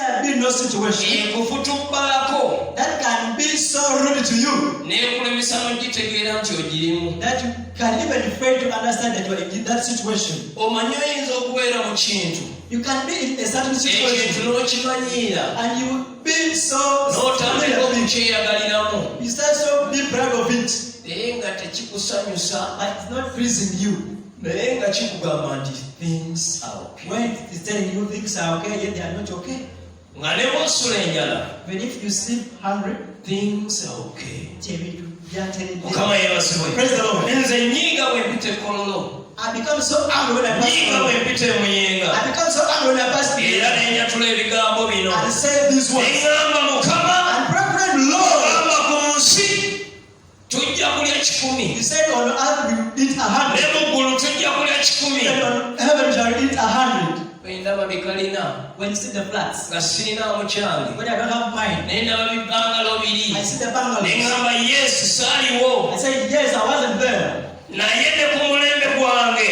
there be no situation that can be so rude to you that you can even fail to understand that you are in that situation. You can be in a certain situation and you be so familiar with it. You start so be proud of it, but it's not pleasing you. Things are okay. When it's telling you things are okay, yet they are not okay. Even if you sleep hungry, things are okay. Praise the Lord. I become so angry when I pass through. I become so angry when I pass through. And say these words. And pray, Lord. He said on earth we eat 100. And on heaven shall eat 100. When you see the flats, when I don't have mine, I see the bungalows. I say yes, I wasn't there.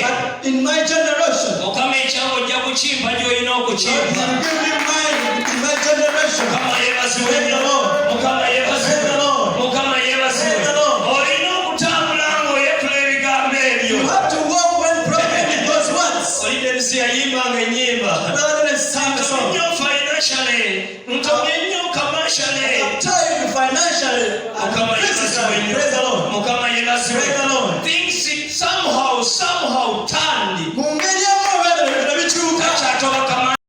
But in my generation, God will give me mine in my generation. Praise the Lord. Praise the Lord. Praise the Lord. You have to walk when prophet goes once. Rather than sing a song. I'm tired financially.